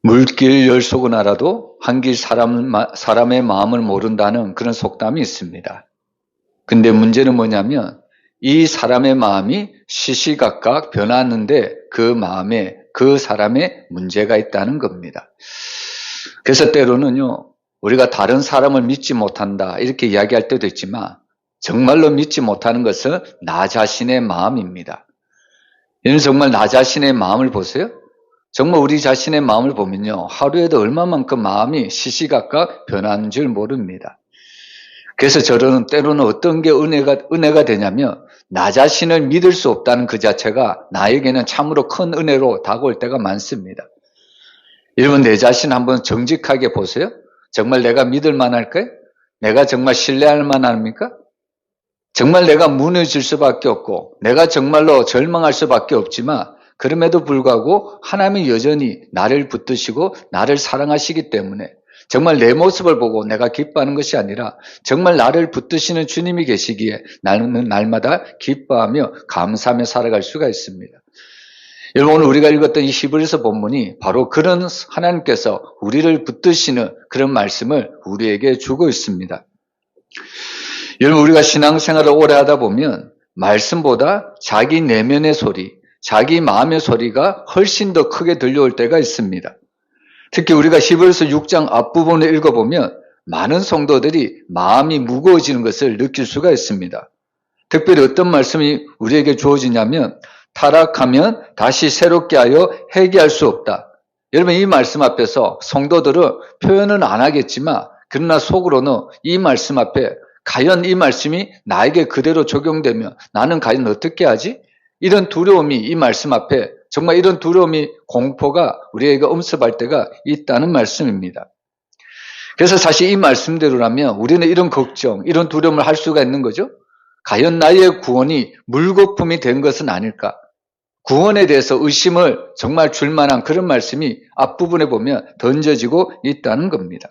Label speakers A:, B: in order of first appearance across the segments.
A: 물길 열속은 알아도 한길 사람의 마음을 모른다는 그런 속담이 있습니다. 근데 문제는 뭐냐면 이 사람의 마음이 시시각각 변하는데 그 마음에 그 사람의 문제가 있다는 겁니다. 그래서 때로는요, 우리가 다른 사람을 믿지 못한다 이렇게 이야기할 때도 있지만 정말로 믿지 못하는 것은 나 자신의 마음입니다. 여러분 정말 나 자신의 마음을 보세요. 정말 우리 자신의 마음을 보면요, 하루에도 얼마만큼 마음이 시시각각 변하는 줄 모릅니다. 그래서 저는 때로는 어떤 게 은혜가 되냐면 나 자신을 믿을 수 없다는 그 자체가 나에게는 참으로 큰 은혜로 다가올 때가 많습니다. 여러분 내 자신 한번 정직하게 보세요. 정말 내가 믿을 만할까요? 내가 정말 신뢰할 만합니까? 정말 내가 무너질 수밖에 없고 내가 정말로 절망할 수밖에 없지만 그럼에도 불구하고 하나님이 여전히 나를 붙드시고 나를 사랑하시기 때문에 정말 내 모습을 보고 내가 기뻐하는 것이 아니라 정말 나를 붙드시는 주님이 계시기에 나는 날마다 기뻐하며 감사하며 살아갈 수가 있습니다. 여러분 오늘 우리가 읽었던 이 히브리서 본문이 바로 그런 하나님께서 우리를 붙드시는 그런 말씀을 우리에게 주고 있습니다. 여러분 우리가 신앙생활을 오래 하다 보면 말씀보다 자기 내면의 소리, 자기 마음의 소리가 훨씬 더 크게 들려올 때가 있습니다. 특히 우리가 히브리서 6장 앞부분을 읽어보면 많은 성도들이 마음이 무거워지는 것을 느낄 수가 있습니다. 특별히 어떤 말씀이 우리에게 주어지냐면 타락하면 다시 새롭게 하여 회개할 수 없다. 여러분 이 말씀 앞에서 성도들은 표현은 안 하겠지만 그러나 속으로는 이 말씀 앞에 과연 이 말씀이 나에게 그대로 적용되면 나는 과연 어떻게 하지? 이런 두려움이 이 말씀 앞에 정말 이런 두려움이 공포가 우리에게 엄습할 때가 있다는 말씀입니다. 그래서 사실 이 말씀대로라면 우리는 이런 걱정, 이런 두려움을 할 수가 있는 거죠. 과연 나의 구원이 물거품이 된 것은 아닐까? 구원에 대해서 의심을 정말 줄 만한 그런 말씀이 앞부분에 보면 던져지고 있다는 겁니다.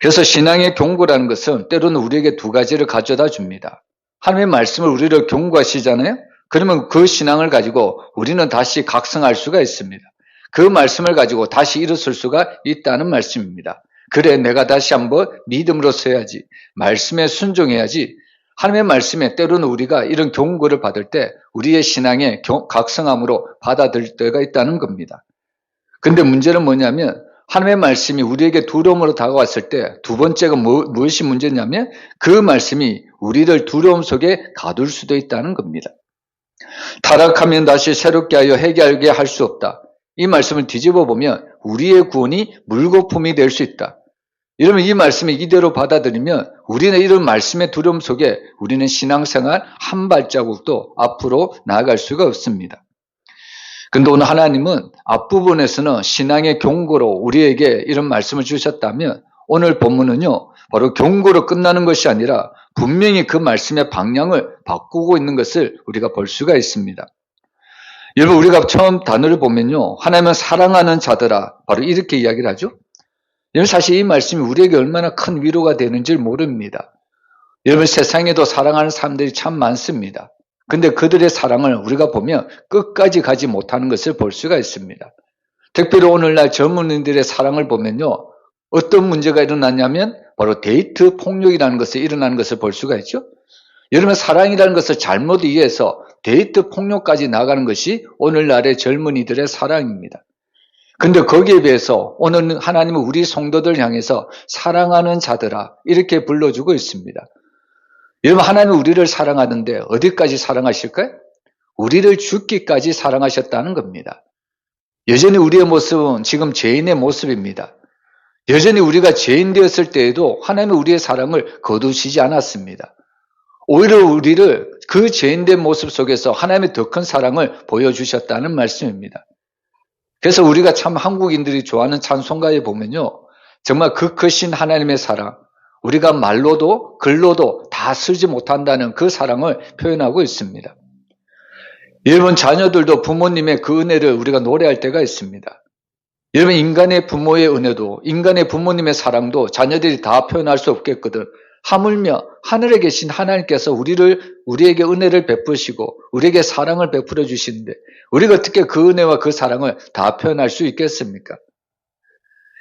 A: 그래서 신앙의 경고라는 것은 때로는 우리에게 두 가지를 가져다 줍니다. 하나님의 말씀을 우리를 경고하시잖아요. 그러면 그 신앙을 가지고 우리는 다시 각성할 수가 있습니다. 그 말씀을 가지고 다시 일어설 수가 있다는 말씀입니다. 그래 내가 다시 한번 믿음으로 서야지. 말씀에 순종해야지. 하나님의 말씀에 때로는 우리가 이런 경고를 받을 때 우리의 신앙의 각성함으로 받아들일 때가 있다는 겁니다. 근데 문제는 뭐냐면 하나님의 말씀이 우리에게 두려움으로 다가왔을 때 두 번째가 무엇이 문제냐면 그 말씀이 우리를 두려움 속에 가둘 수도 있다는 겁니다. 타락하면 다시 새롭게 하여 회개하게 할 수 없다. 이 말씀을 뒤집어 보면 우리의 구원이 물거품이 될 수 있다. 이러면 이 말씀을 이대로 받아들이면 우리는 이런 말씀의 두려움 속에 우리는 신앙생활 한 발자국도 앞으로 나아갈 수가 없습니다. 근데 오늘 하나님은 앞부분에서는 신앙의 경고로 우리에게 이런 말씀을 주셨다면 오늘 본문은요, 바로 경고로 끝나는 것이 아니라 분명히 그 말씀의 방향을 바꾸고 있는 것을 우리가 볼 수가 있습니다. 여러분 우리가 처음 단어를 보면요, 하나님은 사랑하는 자들아 바로 이렇게 이야기를 하죠. 여러분 사실 이 말씀이 우리에게 얼마나 큰 위로가 되는지 모릅니다. 여러분 세상에도 사랑하는 사람들이 참 많습니다. 근데 그들의 사랑을 우리가 보면 끝까지 가지 못하는 것을 볼 수가 있습니다. 특별히 오늘날 젊은이들의 사랑을 보면요, 어떤 문제가 일어났냐면 바로 데이트 폭력이라는 것이 일어나는 것을 볼 수가 있죠. 여러분 사랑이라는 것을 잘못 이해해서 데이트 폭력까지 나가는 것이 오늘날의 젊은이들의 사랑입니다. 근데 거기에 비해서 오늘 하나님은 우리 성도들 향해서 사랑하는 자들아 이렇게 불러주고 있습니다. 여러분 하나님은 우리를 사랑하는데 어디까지 사랑하실까요? 우리를 죽기까지 사랑하셨다는 겁니다. 여전히 우리의 모습은 지금 죄인의 모습입니다. 여전히 우리가 죄인 되었을 때에도 하나님은 우리의 사랑을 거두시지 않았습니다. 오히려 우리를 그 죄인된 모습 속에서 하나님의 더 큰 사랑을 보여주셨다는 말씀입니다. 그래서 우리가 참 한국인들이 좋아하는 찬송가에 보면요, 정말 그 크신 하나님의 사랑, 우리가 말로도 글로도 다 쓰지 못한다는 그 사랑을 표현하고 있습니다. 여러분 자녀들도 부모님의 그 은혜를 우리가 노래할 때가 있습니다. 여러분 인간의 부모의 은혜도 인간의 부모님의 사랑도 자녀들이 다 표현할 수 없겠거든. 하물며 하늘에 계신 하나님께서 우리에게 은혜를 베푸시고 우리에게 사랑을 베풀어 주시는데 우리가 어떻게 그 은혜와 그 사랑을 다 표현할 수 있겠습니까?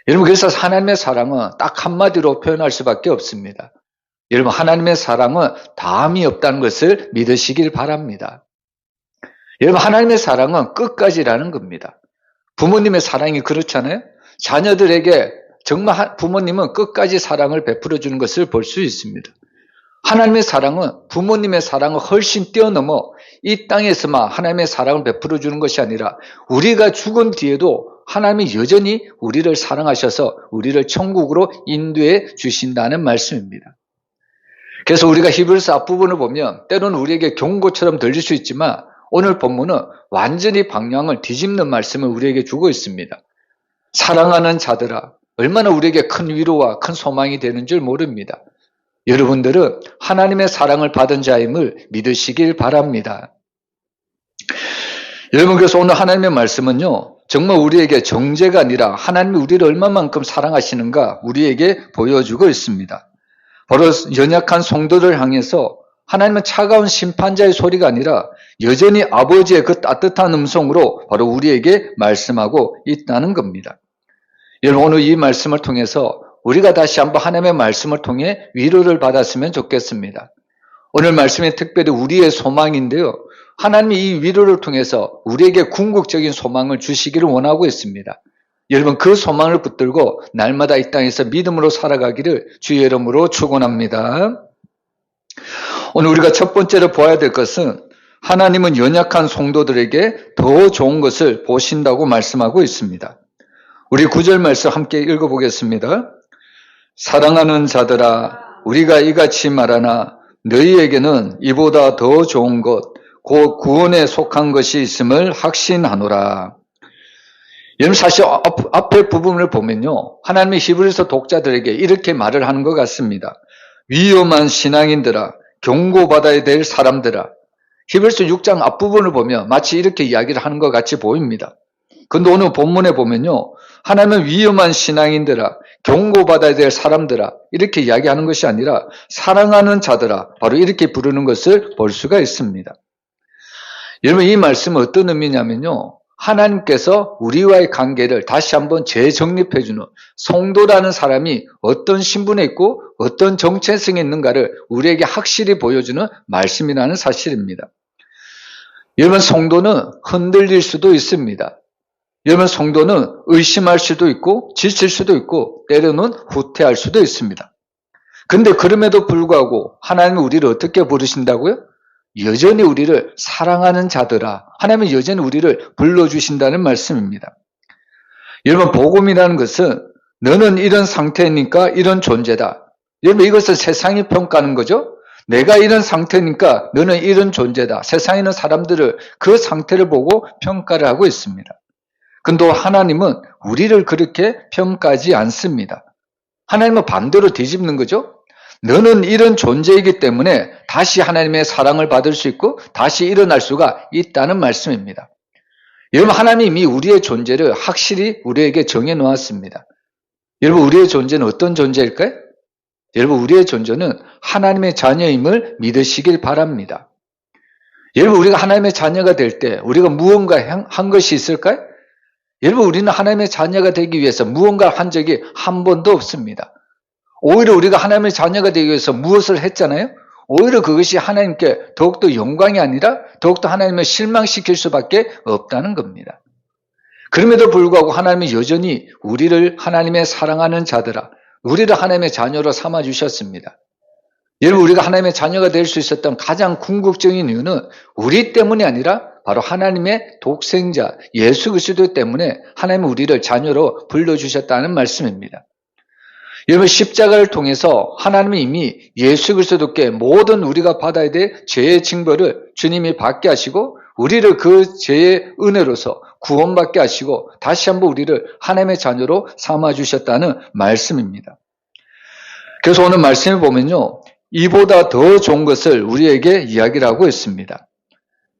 A: 여러분, 그래서 하나님의 사랑은 딱 한마디로 표현할 수밖에 없습니다. 여러분, 하나님의 사랑은 다함이 없다는 것을 믿으시길 바랍니다. 여러분, 하나님의 사랑은 끝까지라는 겁니다. 부모님의 사랑이 그렇잖아요. 자녀들에게 정말 부모님은 끝까지 사랑을 베풀어 주는 것을 볼 수 있습니다. 하나님의 사랑은 부모님의 사랑을 훨씬 뛰어넘어 이 땅에서만 하나님의 사랑을 베풀어 주는 것이 아니라 우리가 죽은 뒤에도 하나님이 여전히 우리를 사랑하셔서 우리를 천국으로 인도해 주신다는 말씀입니다. 그래서 우리가 히브리서 앞부분을 보면 때로는 우리에게 경고처럼 들릴 수 있지만 오늘 본문은 완전히 방향을 뒤집는 말씀을 우리에게 주고 있습니다. 사랑하는 자들아, 얼마나 우리에게 큰 위로와 큰 소망이 되는 줄 모릅니다. 여러분들은 하나님의 사랑을 받은 자임을 믿으시길 바랍니다. 여러분, 그래서 오늘 하나님의 말씀은요, 정말 우리에게 정죄가 아니라 하나님이 우리를 얼마만큼 사랑하시는가 우리에게 보여주고 있습니다. 바로 연약한 성도를 향해서 하나님은 차가운 심판자의 소리가 아니라 여전히 아버지의 그 따뜻한 음성으로 바로 우리에게 말씀하고 있다는 겁니다. 여러분, 오늘 이 말씀을 통해서 우리가 다시 한번 하나님의 말씀을 통해 위로를 받았으면 좋겠습니다. 오늘 말씀이 특별히 우리의 소망인데요. 하나님이 이 위로를 통해서 우리에게 궁극적인 소망을 주시기를 원하고 있습니다. 여러분, 그 소망을 붙들고 날마다 이 땅에서 믿음으로 살아가기를 주의 이름으로 축원합니다. 오늘 우리가 첫 번째로 보아야 될 것은 하나님은 연약한 성도들에게 더 좋은 것을 보신다고 말씀하고 있습니다. 우리 9절 말씀 함께 읽어보겠습니다. 사랑하는 자들아, 우리가 이같이 말하나 너희에게는 이보다 더 좋은 것, 곧 구원에 속한 것이 있음을 확신하노라. 여러분, 사실 앞에 부분을 보면요, 하나님의 히브리서 독자들에게 이렇게 말을 하는 것 같습니다. 위험한 신앙인들아, 경고받아야 될 사람들아. 히브리서 6장 앞부분을 보면 마치 이렇게 이야기를 하는 것 같이 보입니다. 근데 오늘 본문에 보면요, 하나님은 위험한 신앙인들아, 경고받아야 될 사람들아, 이렇게 이야기하는 것이 아니라 사랑하는 자들아, 바로 이렇게 부르는 것을 볼 수가 있습니다. 여러분, 이 말씀은 어떤 의미냐면요, 하나님께서 우리와의 관계를 다시 한번 재정립해주는, 성도라는 사람이 어떤 신분에 있고 어떤 정체성이 있는가를 우리에게 확실히 보여주는 말씀이라는 사실입니다. 여러분, 성도는 흔들릴 수도 있습니다. 여러분, 성도는 의심할 수도 있고 지칠 수도 있고 때로는 후퇴할 수도 있습니다. 근데 그럼에도 불구하고 하나님이 우리를 어떻게 부르신다고요? 여전히 우리를 사랑하는 자들아, 하나님은 여전히 우리를 불러주신다는 말씀입니다. 여러분, 복음이라는 것은 너는 이런 상태니까 이런 존재다. 여러분, 이것은 세상이 평가하는 거죠. 내가 이런 상태니까 너는 이런 존재다. 세상에 있는 사람들을 그 상태를 보고 평가를 하고 있습니다. 근데 하나님은 우리를 그렇게 평가하지 않습니다. 하나님은 반대로 뒤집는 거죠. 너는 이런 존재이기 때문에 다시 하나님의 사랑을 받을 수 있고 다시 일어날 수가 있다는 말씀입니다. 여러분, 하나님이 우리의 존재를 확실히 우리에게 정해 놓았습니다. 여러분, 우리의 존재는 어떤 존재일까요? 여러분, 우리의 존재는 하나님의 자녀임을 믿으시길 바랍니다. 여러분, 우리가 하나님의 자녀가 될 때 우리가 무언가 한 것이 있을까요? 여러분, 우리는 하나님의 자녀가 되기 위해서 무언가 한 적이 한 번도 없습니다. 오히려 우리가 하나님의 자녀가 되기 위해서 무엇을 했잖아요? 오히려 그것이 하나님께 더욱더 영광이 아니라 더욱더 하나님을 실망시킬 수밖에 없다는 겁니다. 그럼에도 불구하고 하나님은 여전히 우리를 하나님의 사랑하는 자들아, 우리를 하나님의 자녀로 삼아주셨습니다. 여러분, 우리가 하나님의 자녀가 될 수 있었던 가장 궁극적인 이유는 우리 때문이 아니라 바로 하나님의 독생자 예수 그리스도 때문에 하나님은 우리를 자녀로 불러주셨다는 말씀입니다. 여러분, 십자가를 통해서 하나님은 이미 예수 그리스도께 모든 우리가 받아야 될 죄의 징벌을 주님이 받게 하시고 우리를 그 죄의 은혜로서 구원받게 하시고 다시 한번 우리를 하나님의 자녀로 삼아주셨다는 말씀입니다. 그래서 오늘 말씀을 보면요, 이보다 더 좋은 것을 우리에게 이야기를 하고 있습니다.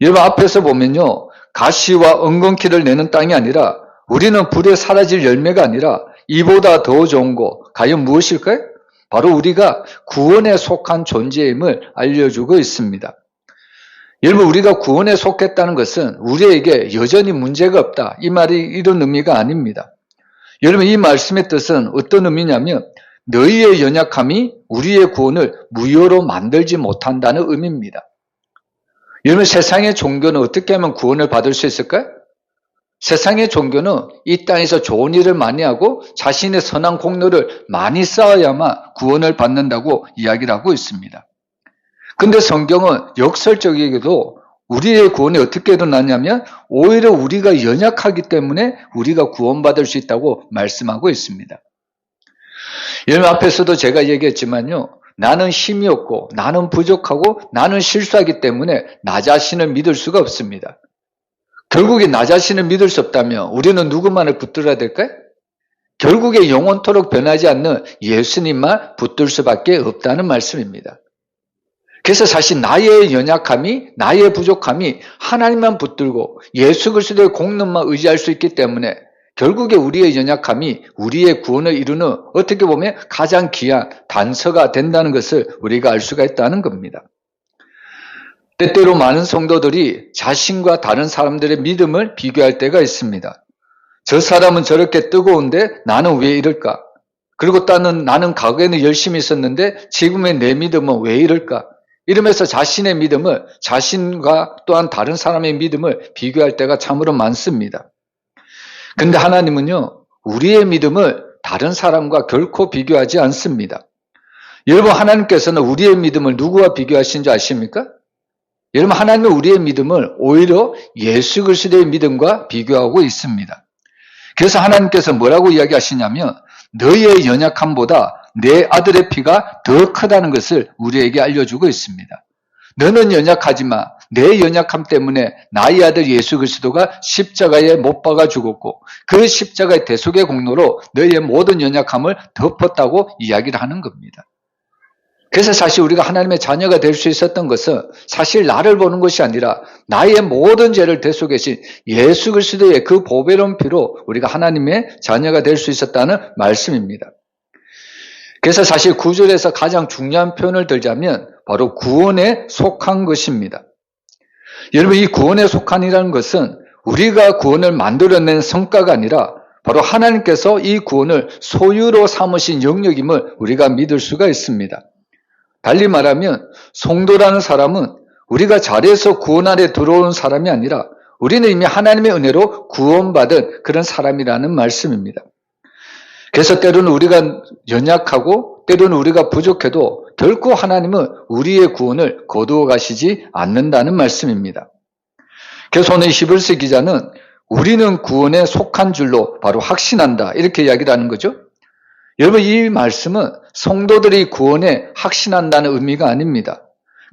A: 여러분, 앞에서 보면요, 가시와 엉겅퀴를 내는 땅이 아니라 우리는 불에 사라질 열매가 아니라 이보다 더 좋은 것, 과연 무엇일까요? 바로 우리가 구원에 속한 존재임을 알려주고 있습니다. 여러분, 우리가 구원에 속했다는 것은 우리에게 여전히 문제가 없다, 이 말이 이런 의미가 아닙니다. 여러분, 이 말씀의 뜻은 어떤 의미냐면 너희의 연약함이 우리의 구원을 무효로 만들지 못한다는 의미입니다. 여러분, 세상의 종교는 어떻게 하면 구원을 받을 수 있을까요? 세상의 종교는 이 땅에서 좋은 일을 많이 하고 자신의 선한 공로를 많이 쌓아야만 구원을 받는다고 이야기를 하고 있습니다. 근데 성경은 역설적이게도 우리의 구원이 어떻게 일어나냐면 오히려 우리가 연약하기 때문에 우리가 구원받을 수 있다고 말씀하고 있습니다. 여러분, 앞에서도 제가 얘기했지만요. 나는 힘이 없고 나는 부족하고 나는 실수하기 때문에 나 자신을 믿을 수가 없습니다. 결국에 나 자신을 믿을 수 없다면 우리는 누구만을 붙들어야 될까요? 결국에 영원토록 변하지 않는 예수님만 붙들 수밖에 없다는 말씀입니다. 그래서 사실 나의 연약함이, 나의 부족함이 하나님만 붙들고 예수 그리스도의 공로만 의지할 수 있기 때문에 결국에 우리의 연약함이 우리의 구원을 이루는 어떻게 보면 가장 귀한 단서가 된다는 것을 우리가 알 수가 있다는 겁니다. 때때로 많은 성도들이 자신과 다른 사람들의 믿음을 비교할 때가 있습니다. 저 사람은 저렇게 뜨거운데 나는 왜 이럴까? 그리고 나는 과거에는 열심히 있었는데 지금의 내 믿음은 왜 이럴까? 이러면서 자신의 믿음을 자신과 또한 다른 사람의 믿음을 비교할 때가 참으로 많습니다. 근데 하나님은요, 우리의 믿음을 다른 사람과 결코 비교하지 않습니다. 여러분, 하나님께서는 우리의 믿음을 누구와 비교하신 줄 아십니까? 여러분, 하나님은 우리의 믿음을 오히려 예수 그리스도의 믿음과 비교하고 있습니다. 그래서 하나님께서 뭐라고 이야기하시냐면 너희의 연약함보다 내 아들의 피가 더 크다는 것을 우리에게 알려주고 있습니다. 너는 연약하지만 내 연약함 때문에 나의 아들 예수 그리스도가 십자가에 못 박아 죽었고 그 십자가의 대속의 공로로 너희의 모든 연약함을 덮었다고 이야기를 하는 겁니다. 그래서 사실 우리가 하나님의 자녀가 될 수 있었던 것은 사실 나를 보는 것이 아니라 나의 모든 죄를 대속하신 예수 그리스도의 그 보배로운 피로 우리가 하나님의 자녀가 될 수 있었다는 말씀입니다. 그래서 사실 구절에서 가장 중요한 표현을 들자면 바로 구원에 속한 것입니다. 여러분, 이 구원에 속한이라는 것은 우리가 구원을 만들어낸 성과가 아니라 바로 하나님께서 이 구원을 소유로 삼으신 영역임을 우리가 믿을 수가 있습니다. 달리 말하면 성도라는 사람은 우리가 잘해서 구원 안에 들어온 사람이 아니라 우리는 이미 하나님의 은혜로 구원받은 그런 사람이라는 말씀입니다. 그래서 때로는 우리가 연약하고 때로는 우리가 부족해도 결코 하나님은 우리의 구원을 거두어 가시지 않는다는 말씀입니다. 그래서 오늘 히브리서 기자는 우리는 구원에 속한 줄로 바로 확신한다 이렇게 이야기를 하는 거죠. 여러분, 이 말씀은 성도들이 구원에 확신한다는 의미가 아닙니다.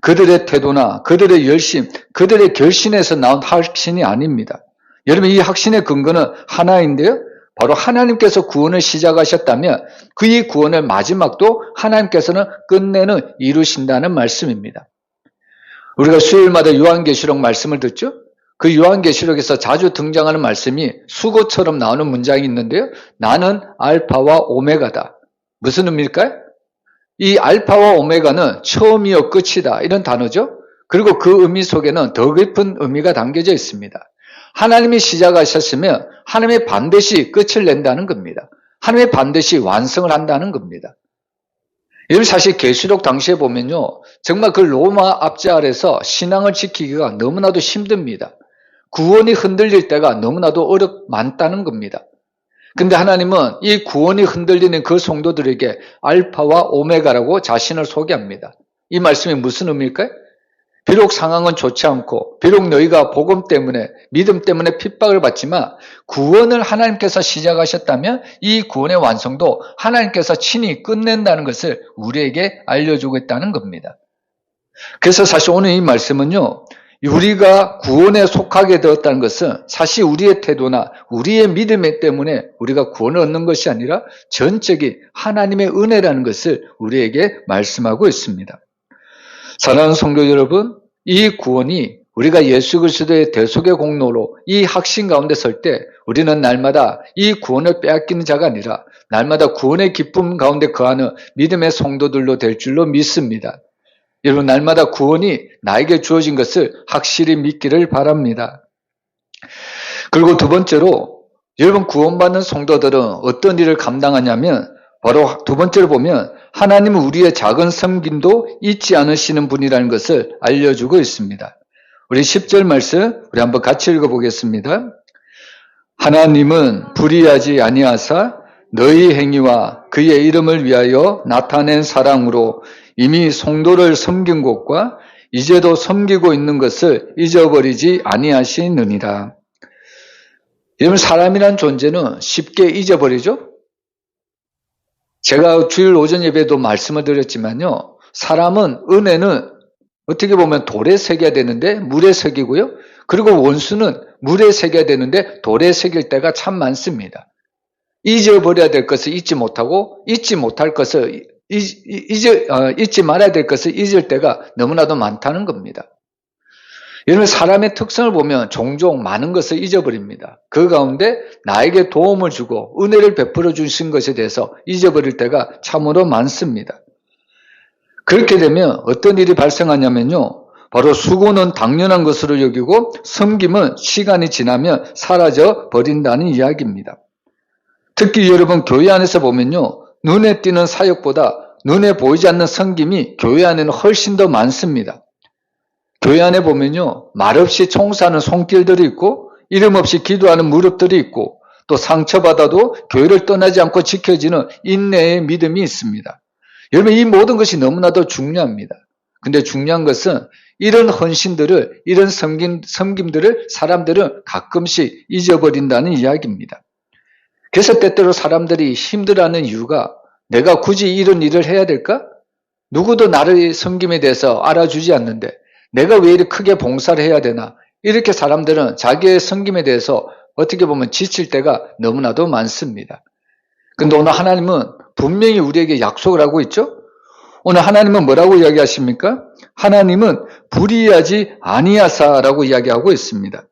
A: 그들의 태도나 그들의 열심, 그들의 결신에서 나온 확신이 아닙니다. 여러분, 이 확신의 근거는 하나인데요. 바로 하나님께서 구원을 시작하셨다면 그 이 구원의 마지막도 하나님께서는 끝내는 이루신다는 말씀입니다. 우리가 수요일마다 요한계시록 말씀을 듣죠? 그 요한계시록에서 자주 등장하는 말씀이 수고처럼 나오는 문장이 있는데요. 나는 알파와 오메가다. 무슨 의미일까요? 이 알파와 오메가는 처음이요 끝이다 이런 단어죠. 그리고 그 의미 속에는 더 깊은 의미가 담겨져 있습니다. 하나님이 시작하셨으면 하나님이 반드시 끝을 낸다는 겁니다. 하나님이 반드시 완성을 한다는 겁니다. 여러분, 사실 계시록 당시에 보면요, 정말 그 로마 압제 아래서 신앙을 지키기가 너무나도 힘듭니다. 구원이 흔들릴 때가 너무나도 많다는 겁니다. 근데 하나님은 이 구원이 흔들리는 그 성도들에게 알파와 오메가라고 자신을 소개합니다. 이 말씀이 무슨 의미일까요? 비록 상황은 좋지 않고 비록 너희가 복음 때문에 믿음 때문에 핍박을 받지만 구원을 하나님께서 시작하셨다면 이 구원의 완성도 하나님께서 친히 끝낸다는 것을 우리에게 알려주고 있다는 겁니다. 그래서 사실 오늘 이 말씀은요, 우리가 구원에 속하게 되었다는 것은 사실 우리의 태도나 우리의 믿음 때문에 우리가 구원을 얻는 것이 아니라 전적인 하나님의 은혜라는 것을 우리에게 말씀하고 있습니다. 사랑하는 성도 여러분, 이 구원이 우리가 예수 그리스도의 대속의 공로로 이 확신 가운데 설 때 우리는 날마다 이 구원을 빼앗기는 자가 아니라 날마다 구원의 기쁨 가운데 거하는 믿음의 성도들로 될 줄로 믿습니다. 여러분, 날마다 구원이 나에게 주어진 것을 확실히 믿기를 바랍니다. 그리고 두 번째로 여러분, 구원받는 성도들은 어떤 일을 감당하냐면 바로 두 번째로 보면 하나님은 우리의 작은 섬김도 잊지 않으시는 분이라는 것을 알려주고 있습니다. 우리 10절 말씀 우리 한번 같이 읽어보겠습니다. 하나님은 불의하지 아니하사 너희 행위와 그의 이름을 위하여 나타낸 사랑으로 이미 성도를 섬긴 것과 이제도 섬기고 있는 것을 잊어버리지 아니하시느니라. 여러분, 사람이란 존재는 쉽게 잊어버리죠? 제가 주일 오전 예배도 말씀을 드렸지만요, 사람은, 은혜는 어떻게 보면 돌에 새겨야 되는데 물에 새기고요, 그리고 원수는 물에 새겨야 되는데 돌에 새길 때가 참 많습니다. 잊어버려야 될 것을 잊지 못하고 잊지 못할 것을 잊지 말아야 될 것을 잊을 때가 너무나도 많다는 겁니다. 여러분, 사람의 특성을 보면 종종 많은 것을 잊어버립니다. 그 가운데 나에게 도움을 주고 은혜를 베풀어 주신 것에 대해서 잊어버릴 때가 참으로 많습니다. 그렇게 되면 어떤 일이 발생하냐면요, 바로 수고는 당연한 것으로 여기고 섬김은 시간이 지나면 사라져 버린다는 이야기입니다. 특히 여러분, 교회 안에서 보면요, 눈에 띄는 사역보다 눈에 보이지 않는 섬김이 교회 안에는 훨씬 더 많습니다. 교회 안에 보면요, 말없이 총사하는 손길들이 있고 이름 없이 기도하는 무릎들이 있고 또 상처받아도 교회를 떠나지 않고 지켜지는 인내의 믿음이 있습니다. 여러분, 이 모든 것이 너무나도 중요합니다. 근데 중요한 것은 이런 헌신들을, 이런 섬김들을 사람들은 가끔씩 잊어버린다는 이야기입니다. 그래서 때때로 사람들이 힘들어하는 이유가 내가 굳이 이런 일을 해야 될까? 누구도 나의 섬김에 대해서 알아주지 않는데 내가 왜 이렇게 크게 봉사를 해야 되나? 이렇게 사람들은 자기의 섬김에 대해서 어떻게 보면 지칠 때가 너무나도 많습니다. 근데 오늘 하나님은 분명히 우리에게 약속을 하고 있죠? 오늘 하나님은 뭐라고 이야기하십니까? 하나님은 불의하지 아니하사라고 이야기하고 있습니다.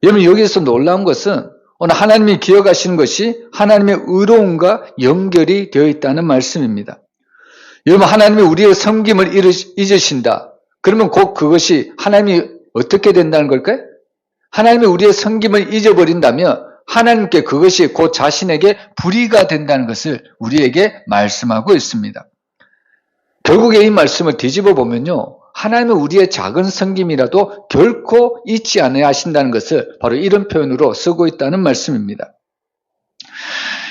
A: 여러분, 여기서 놀라운 것은 오늘 하나님이 기억하시는 것이 하나님의 의로움과 연결이 되어 있다는 말씀입니다. 여러분, 하나님이 우리의 섬김을 잊으신다. 그러면 곧 그것이 하나님이 어떻게 된다는 걸까요? 하나님이 우리의 섬김을 잊어버린다면 하나님께 그것이 곧 자신에게 불의가 된다는 것을 우리에게 말씀하고 있습니다. 결국에 이 말씀을 뒤집어 보면요, 하나님은 우리의 작은 섬김이라도 결코 잊지 않아야 하신다는 것을 바로 이런 표현으로 쓰고 있다는 말씀입니다.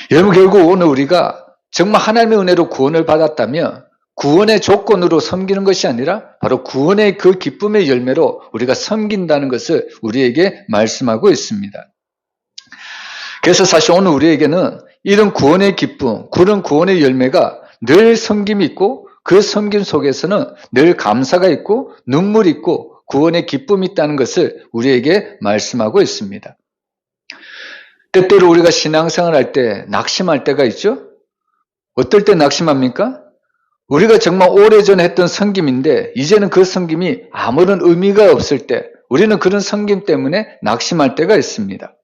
A: 여러분, 결국 오늘 우리가 정말 하나님의 은혜로 구원을 받았다면 구원의 조건으로 섬기는 것이 아니라 바로 구원의 그 기쁨의 열매로 우리가 섬긴다는 것을 우리에게 말씀하고 있습니다. 그래서 사실 오늘 우리에게는 이런 구원의 기쁨, 그런 구원의 열매가 늘 섬김이 있고 그 섬김 속에서는 늘 감사가 있고 눈물이 있고 구원의 기쁨이 있다는 것을 우리에게 말씀하고 있습니다. 때때로 우리가 신앙생활 할 때 낙심할 때가 있죠? 어떨 때 낙심합니까? 우리가 정말 오래전에 했던 섬김인데 이제는 그 섬김이 아무런 의미가 없을 때 우리는 그런 섬김 때문에 낙심할 때가 있습니다.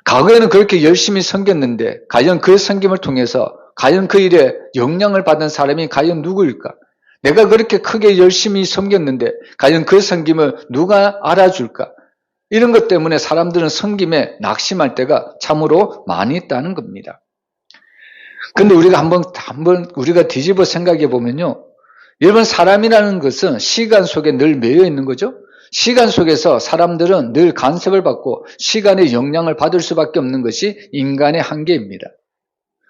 A: 과거에는 그렇게 열심히 섬겼는데 과연 그 섬김을 통해서 과연 그 일에 영향을 받은 사람이 과연 누구일까? 내가 그렇게 크게 열심히 섬겼는데 과연 그 섬김을 누가 알아줄까? 이런 것 때문에 사람들은 섬김에 낙심할 때가 참으로 많이 있다는 겁니다. 근데 우리가 한번 우리가 뒤집어 생각해 보면요, 여러분, 사람이라는 것은 시간 속에 늘 매여 있는 거죠. 시간 속에서 사람들은 늘 간섭을 받고 시간의 영향을 받을 수밖에 없는 것이 인간의 한계입니다.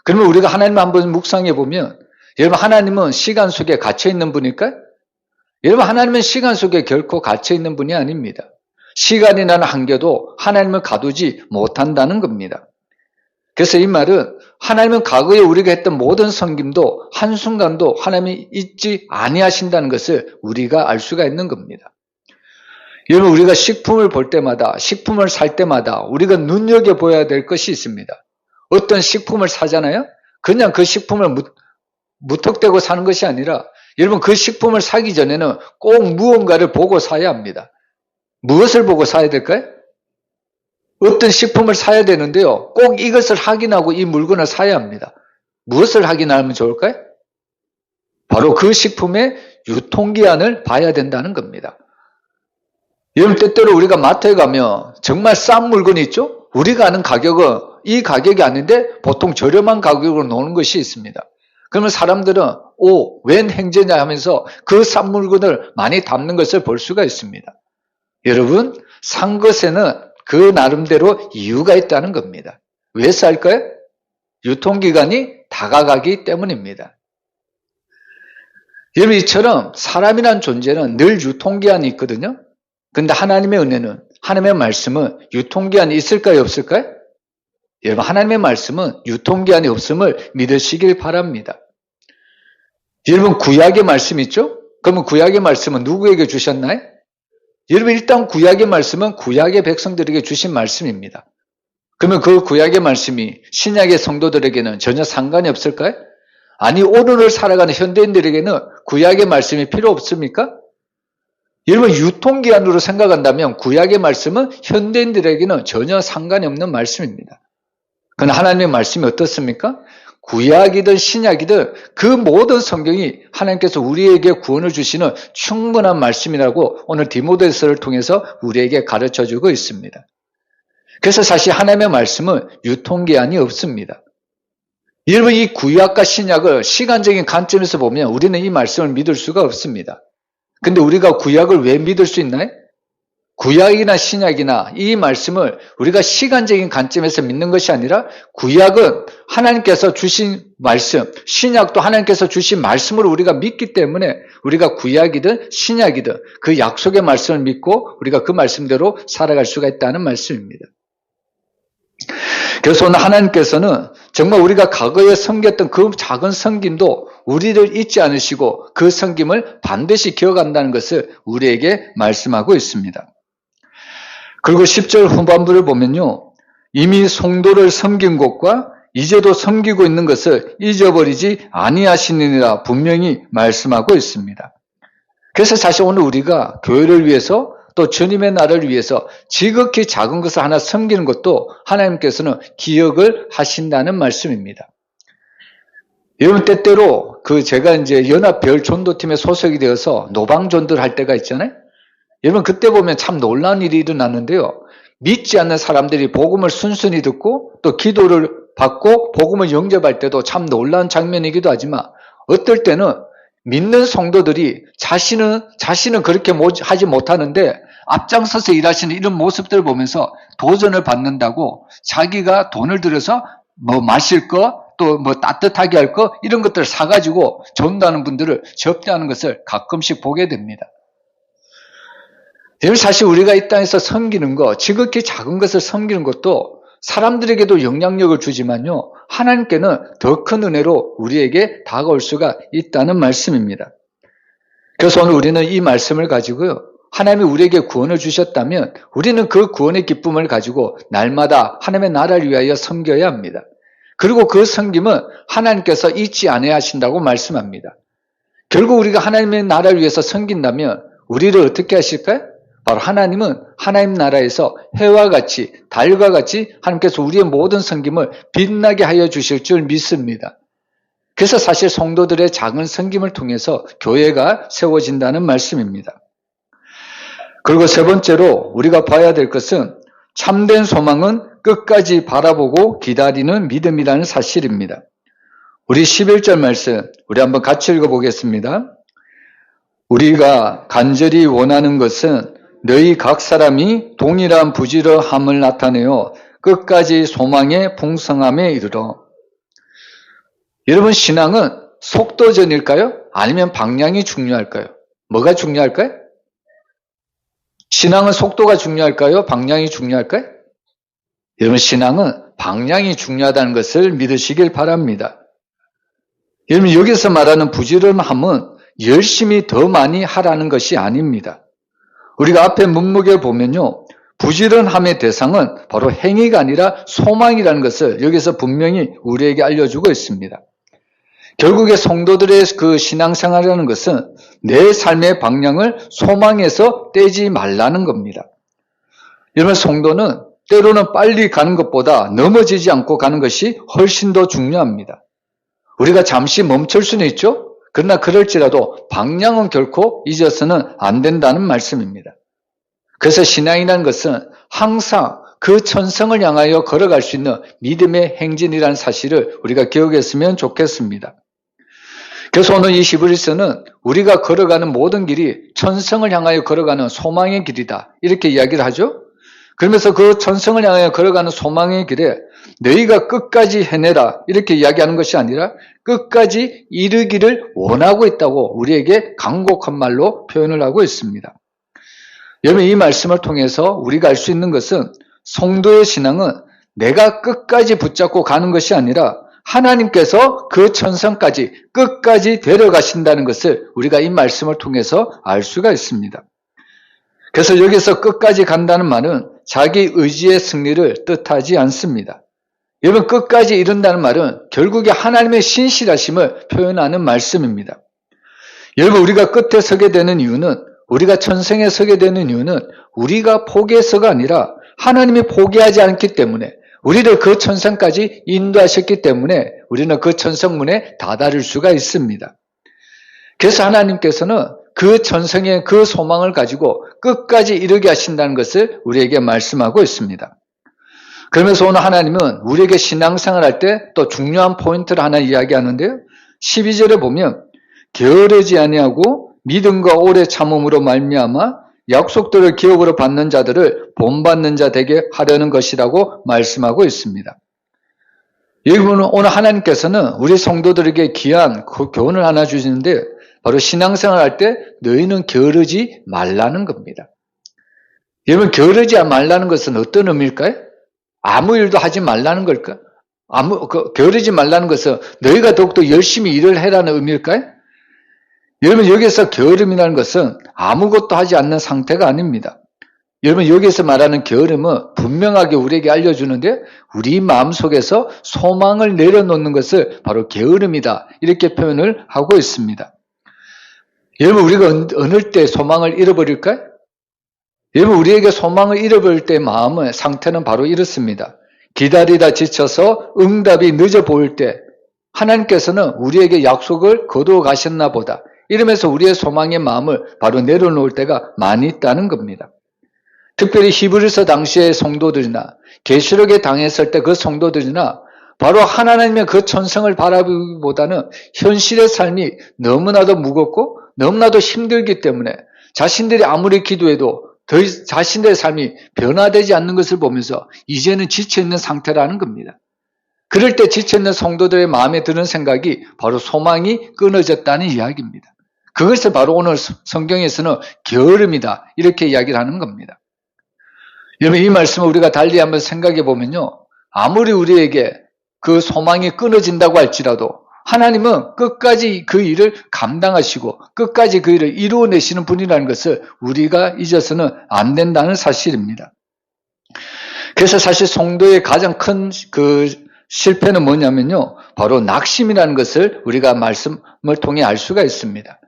A: 그러면 우리가 하나님을 한번 묵상해 보면, 여러분, 하나님은 시간 속에 갇혀 있는 분일까요? 여러분, 하나님은 시간 속에 결코 갇혀 있는 분이 아닙니다. 시간이라는 한계도 하나님을 가두지 못한다는 겁니다. 그래서 이 말은 하나님은 과거에 우리가 했던 모든 섬김도 한순간도 하나님이 잊지 아니하신다는 것을 우리가 알 수가 있는 겁니다. 여러분, 우리가 식품을 볼 때마다, 식품을 살 때마다 우리가 눈여겨봐야 될 것이 있습니다. 어떤 식품을 사잖아요? 그냥 그 식품을 무턱대고 사는 것이 아니라 여러분, 그 식품을 사기 전에는 꼭 무언가를 보고 사야 합니다. 무엇을 보고 사야 될까요? 어떤 식품을 사야 되는데요, 꼭 이것을 확인하고 이 물건을 사야 합니다. 무엇을 확인하면 좋을까요? 바로 그 식품의 유통기한을 봐야 된다는 겁니다. 여러분, 때때로 우리가 마트에 가면 정말 싼 물건이 있죠? 우리가 아는 가격은 이 가격이 아닌데 보통 저렴한 가격으로 노는 것이 있습니다. 그러면 사람들은 웬 행제냐 하면서 그 싼 물건을 많이 담는 것을 볼 수가 있습니다. 여러분, 산 것에는 그 나름대로 이유가 있다는 겁니다. 왜 쌀까요? 유통기간이 다가가기 때문입니다. 여러분, 이처럼 사람이란 존재는 늘 유통기한이 있거든요. 근데 하나님의 은혜는, 하나님의 말씀은 유통기한이 있을까요, 없을까요? 여러분, 하나님의 말씀은 유통기한이 없음을 믿으시길 바랍니다. 여러분, 구약의 말씀 있죠? 그러면 구약의 말씀은 누구에게 주셨나요? 여러분, 일단 구약의 말씀은 구약의 백성들에게 주신 말씀입니다. 그러면 그 구약의 말씀이 신약의 성도들에게는 전혀 상관이 없을까요? 아니, 오늘을 살아가는 현대인들에게는 구약의 말씀이 필요 없습니까? 여러분, 유통기한으로 생각한다면 구약의 말씀은 현대인들에게는 전혀 상관이 없는 말씀입니다. 그러나 하나님의 말씀이 어떻습니까? 구약이든 신약이든 그 모든 성경이 하나님께서 우리에게 구원을 주시는 충분한 말씀이라고 오늘 디모데서를 통해서 우리에게 가르쳐주고 있습니다. 그래서 사실 하나님의 말씀은 유통기한이 없습니다. 여러분, 이 구약과 신약을 시간적인 관점에서 보면 우리는 이 말씀을 믿을 수가 없습니다. 근데 우리가 구약을 왜 믿을 수 있나요? 구약이나 신약이나 이 말씀을 우리가 시간적인 관점에서 믿는 것이 아니라 구약은 하나님께서 주신 말씀, 신약도 하나님께서 주신 말씀으로 우리가 믿기 때문에 우리가 구약이든 신약이든 그 약속의 말씀을 믿고 우리가 그 말씀대로 살아갈 수가 있다는 말씀입니다. 그래서 오늘 하나님께서는 정말 우리가 과거에 섬겼던 그 작은 섬김도 우리를 잊지 않으시고 그 섬김을 반드시 기억한다는 것을 우리에게 말씀하고 있습니다. 그리고 10절 후반부를 보면요, 이미 성도를 섬긴 것과 이제도 섬기고 있는 것을 잊어버리지 아니하시느니라 분명히 말씀하고 있습니다. 그래서 사실 오늘 우리가 교회를 위해서 또 주님의 나라를 위해서 지극히 작은 것을 하나 섬기는 것도 하나님께서는 기억을 하신다는 말씀입니다. 여러분, 때때로 제가 이제 연합별 전도팀에 소속이 되어서 노방전도를 할 때가 있잖아요. 여러분, 그때 보면 참 놀라운 일이 일어났는데요. 믿지 않는 사람들이 복음을 순순히 듣고 또 기도를 받고 복음을 영접할 때도 참 놀라운 장면이기도 하지만 어떨 때는 믿는 성도들이 자신은 그렇게 하지 못하는데 앞장서서 일하시는 이런 모습들을 보면서 도전을 받는다고 자기가 돈을 들여서 뭐 마실 거, 또 뭐 따뜻하게 할 거, 이런 것들을 사가지고 전도하는 분들을 접대하는 것을 가끔씩 보게 됩니다. 사실 우리가 이 땅에서 섬기는 거, 지극히 작은 것을 섬기는 것도 사람들에게도 영향력을 주지만요, 하나님께는 더 큰 은혜로 우리에게 다가올 수가 있다는 말씀입니다. 그래서 오늘 우리는 이 말씀을 가지고요, 하나님이 우리에게 구원을 주셨다면 우리는 그 구원의 기쁨을 가지고 날마다 하나님의 나라를 위하여 섬겨야 합니다. 그리고 그 섬김은 하나님께서 잊지 않아야 하신다고 말씀합니다. 결국 우리가 하나님의 나라를 위해서 섬긴다면 우리를 어떻게 하실까요? 바로 하나님은 하나님 나라에서 해와 같이, 달과 같이 하나님께서 우리의 모든 섬김을 빛나게 하여 주실 줄 믿습니다. 그래서 사실 성도들의 작은 섬김을 통해서 교회가 세워진다는 말씀입니다. 그리고 세 번째로 우리가 봐야 될 것은 참된 소망은 끝까지 바라보고 기다리는 믿음이라는 사실입니다. 우리 11절 말씀, 우리 한번 같이 읽어보겠습니다. 우리가 간절히 원하는 것은 너희 각 사람이 동일한 부지런함을 나타내어 끝까지 소망의 풍성함에 이르러. 여러분, 신앙은 속도전일까요? 아니면 방향이 중요할까요? 뭐가 중요할까요? 신앙은 속도가 중요할까요? 방향이 중요할까요? 여러분, 신앙은 방향이 중요하다는 것을 믿으시길 바랍니다. 여러분, 여기서 말하는 부지런함은 열심히 더 많이 하라는 것이 아닙니다. 우리가 앞에 문맥을 보면요, 부지런함의 대상은 바로 행위가 아니라 소망이라는 것을 여기서 분명히 우리에게 알려주고 있습니다. 결국에 성도들의 그 신앙생활이라는 것은 내 삶의 방향을 소망에서 떼지 말라는 겁니다. 여러분, 성도는 때로는 빨리 가는 것보다 넘어지지 않고 가는 것이 훨씬 더 중요합니다. 우리가 잠시 멈출 수는 있죠. 그러나 그럴지라도 방향은 결코 잊어서는 안 된다는 말씀입니다. 그래서 신앙이라는 것은 항상 그 천성을 향하여 걸어갈 수 있는 믿음의 행진이라는 사실을 우리가 기억했으면 좋겠습니다. 그래서 오늘 이 히브리서는 우리가 걸어가는 모든 길이 천성을 향하여 걸어가는 소망의 길이다, 이렇게 이야기를 하죠. 그러면서 그 천성을 향하여 걸어가는 소망의 길에 너희가 끝까지 해내라, 이렇게 이야기하는 것이 아니라 끝까지 이르기를 원하고 있다고 우리에게 간곡한 말로 표현을 하고 있습니다. 여러분, 이 말씀을 통해서 우리가 알 수 있는 것은 성도의 신앙은 내가 끝까지 붙잡고 가는 것이 아니라 하나님께서 그 천성까지 끝까지 데려가신다는 것을 우리가 이 말씀을 통해서 알 수가 있습니다. 그래서 여기서 끝까지 간다는 말은 자기 의지의 승리를 뜻하지 않습니다. 여러분, 끝까지 이룬다는 말은 결국에 하나님의 신실하심을 표현하는 말씀입니다. 여러분, 우리가 끝에 서게 되는 이유는, 우리가 천성에 서게 되는 이유는 우리가 포기해서가 아니라 하나님이 포기하지 않기 때문에, 우리를 그 천성까지 인도하셨기 때문에 우리는 그 천성문에 다다를 수가 있습니다. 그래서 하나님께서는 그 천성의 그 소망을 가지고 끝까지 이르게 하신다는 것을 우리에게 말씀하고 있습니다. 그러면서 오늘 하나님은 우리에게 신앙생활 할 때 또 중요한 포인트를 하나 이야기하는데요. 12절에 보면 게으르지 아니하고 믿음과 오래 참음으로 말미암아 약속들을 기업으로 받는 자들을 본받는 자 되게 하려는 것이라고 말씀하고 있습니다. 여러분, 오늘 하나님께서는 우리 성도들에게 귀한 그 교훈을 하나 주시는데, 바로 신앙생활 할 때 너희는 게으르지 말라는 겁니다. 여러분, 게으르지 말라는 것은 어떤 의미일까요? 아무 일도 하지 말라는 걸까? 게으르지 말라는 것은 너희가 더욱더 열심히 일을 해라는 의미일까요? 여러분, 여기서 게으름이라는 것은 아무것도 하지 않는 상태가 아닙니다. 여러분, 여기서 말하는 게으름은 분명하게 우리에게 알려주는데, 우리 마음속에서 소망을 내려놓는 것을 바로 게으름이다, 이렇게 표현을 하고 있습니다. 여러분, 우리가 어느 때 소망을 잃어버릴까요? 여러분, 우리에게 소망을 잃어버릴 때 마음의 상태는 바로 이렇습니다. 기다리다 지쳐서 응답이 늦어 보일 때 하나님께서는 우리에게 약속을 거두어 가셨나 보다, 이러면서 우리의 소망의 마음을 바로 내려놓을 때가 많이 있다는 겁니다. 특별히 히브리서 당시의 성도들이나 계시록에 당했을 때 그 성도들이나 바로 하나님의 그 천성을 바라보기보다는 현실의 삶이 너무나도 무겁고 너무나도 힘들기 때문에 자신들이 아무리 기도해도 자신들의 삶이 변화되지 않는 것을 보면서 이제는 지쳐있는 상태라는 겁니다. 그럴 때 지쳐있는 성도들의 마음에 드는 생각이 바로 소망이 끊어졌다는 이야기입니다. 그것을 바로 오늘 성경에서는 게으름이다, 이렇게 이야기를 하는 겁니다. 여러분, 이 말씀을 우리가 달리 한번 생각해 보면요, 아무리 우리에게 그 소망이 끊어진다고 할지라도 하나님은 끝까지 그 일을 감당하시고 끝까지 그 일을 이루어내시는 분이라는 것을 우리가 잊어서는 안 된다는 사실입니다. 그래서 사실 성도의 가장 큰 그 실패는 뭐냐면요, 바로 낙심이라는 것을 우리가 말씀을 통해 알 수가 있습니다.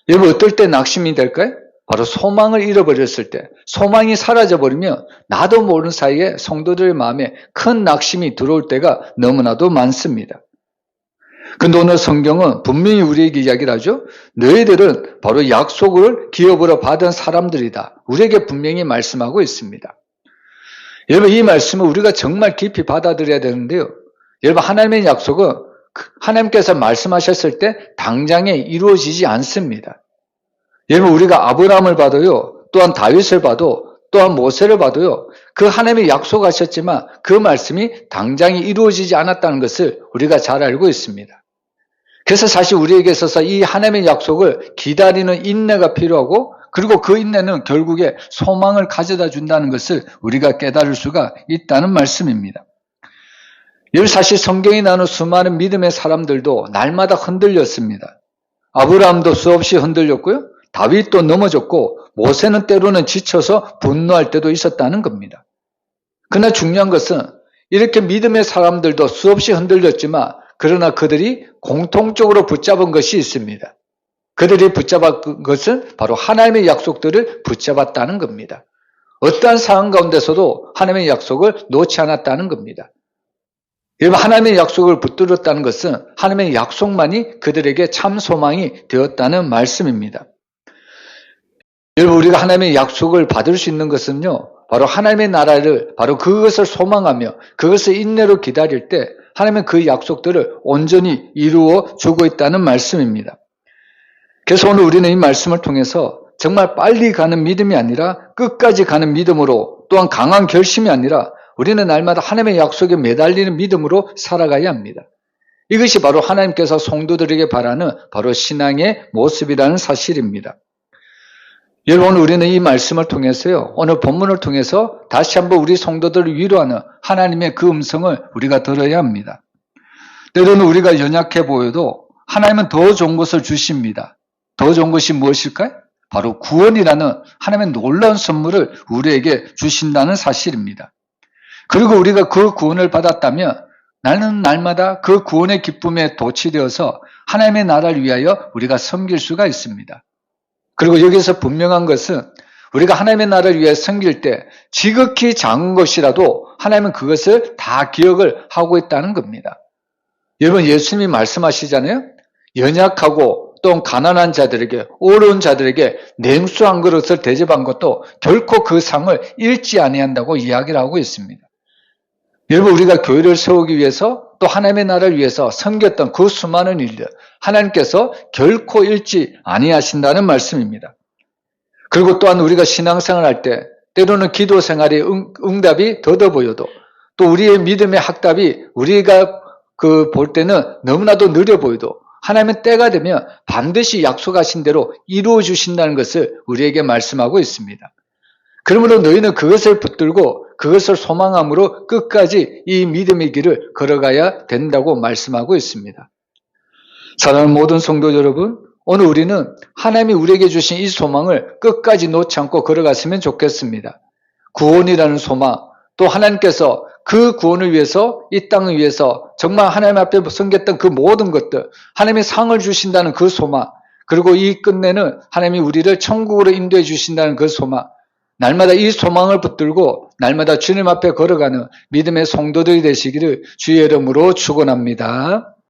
A: 여러분, 어떨 때 낙심이 될까요? 바로 소망을 잃어버렸을 때, 소망이 사라져버리면 나도 모르는 사이에 성도들의 마음에 큰 낙심이 들어올 때가 너무나도 많습니다. 근데 오늘 성경은 분명히 우리에게 이야기를 하죠. 너희들은 바로 약속을 기업으로 받은 사람들이다, 우리에게 분명히 말씀하고 있습니다. 여러분, 이 말씀을 우리가 정말 깊이 받아들여야 되는데요, 여러분, 하나님의 약속은 하나님께서 말씀하셨을 때 당장에 이루어지지 않습니다. 여러분, 우리가 아브라함을 봐도요, 또한 다윗을 봐도, 또한 모세를 봐도요, 그 하나님이 약속하셨지만 그 말씀이 당장에 이루어지지 않았다는 것을 우리가 잘 알고 있습니다. 그래서 사실 우리에게 있어서 이 하나님의 약속을 기다리는 인내가 필요하고, 그리고 그 인내는 결국에 소망을 가져다 준다는 것을 우리가 깨달을 수가 있다는 말씀입니다. 여러분, 사실 성경이 나누는 수많은 믿음의 사람들도 날마다 흔들렸습니다. 아브라함도 수없이 흔들렸고요, 다윗도 넘어졌고, 모세는 때로는 지쳐서 분노할 때도 있었다는 겁니다. 그러나 중요한 것은 이렇게 믿음의 사람들도 수없이 흔들렸지만, 그러나 그들이 공통적으로 붙잡은 것이 있습니다. 그들이 붙잡은 것은 바로 하나님의 약속들을 붙잡았다는 겁니다. 어떠한 상황 가운데서도 하나님의 약속을 놓지 않았다는 겁니다. 여러분, 하나님의 약속을 붙들었다는 것은 하나님의 약속만이 그들에게 참 소망이 되었다는 말씀입니다. 여러분, 우리가 하나님의 약속을 받을 수 있는 것은요, 바로 하나님의 나라를, 바로 그것을 소망하며 그것을 인내로 기다릴 때 하나님은 그 약속들을 온전히 이루어 주고 있다는 말씀입니다. 그래서 오늘 우리는 이 말씀을 통해서 정말 빨리 가는 믿음이 아니라 끝까지 가는 믿음으로, 또한 강한 결심이 아니라 우리는 날마다 하나님의 약속에 매달리는 믿음으로 살아가야 합니다. 이것이 바로 하나님께서 성도들에게 바라는 바로 신앙의 모습이라는 사실입니다. 여러분, 우리는 이 말씀을 통해서요, 오늘 본문을 통해서 다시 한번 우리 성도들을 위로하는 하나님의 그 음성을 우리가 들어야 합니다. 때로는 우리가 연약해 보여도 하나님은 더 좋은 것을 주십니다. 더 좋은 것이 무엇일까요? 바로 구원이라는 하나님의 놀라운 선물을 우리에게 주신다는 사실입니다. 그리고 우리가 그 구원을 받았다면 나는 날마다 그 구원의 기쁨에 도취되어서 하나님의 나라를 위하여 우리가 섬길 수가 있습니다. 그리고 여기서 분명한 것은 우리가 하나님의 나라를 위해 섬길 때 지극히 작은 것이라도 하나님은 그것을 다 기억을 하고 있다는 겁니다. 여러분, 예수님이 말씀하시잖아요. 연약하고 또 가난한 자들에게, 어려운 자들에게 냉수 한 그릇을 대접한 것도 결코 그 상을 잃지 아니한다고 이야기를 하고 있습니다. 여러분, 우리가 교회를 세우기 위해서 또 하나님의 나라를 위해서 섬겼던 그 수많은 일들, 하나님께서 결코 잃지 아니하신다는 말씀입니다. 그리고 또한 우리가 신앙생활을 할 때 때로는 기도 생활의 응답이 더뎌 보여도, 또 우리의 믿음의 학답이 우리가 볼 때는 너무나도 느려 보여도 하나님은 때가 되면 반드시 약속하신 대로 이루어 주신다는 것을 우리에게 말씀하고 있습니다. 그러므로 너희는 그것을 붙들고 그것을 소망함으로 끝까지 이 믿음의 길을 걸어가야 된다고 말씀하고 있습니다. 사랑하는 모든 성도 여러분, 오늘 우리는 하나님이 우리에게 주신 이 소망을 끝까지 놓지 않고 걸어갔으면 좋겠습니다. 구원이라는 소망, 또 하나님께서 그 구원을 위해서, 이 땅을 위해서 정말 하나님 앞에 섬겼던 그 모든 것들, 하나님이 상을 주신다는 그 소망, 그리고 이 끝내는 하나님이 우리를 천국으로 인도해 주신다는 그 소망, 날마다 이 소망을 붙들고 날마다 주님 앞에 걸어가는 믿음의 성도들이 되시기를 주의 이름으로 축원합니다.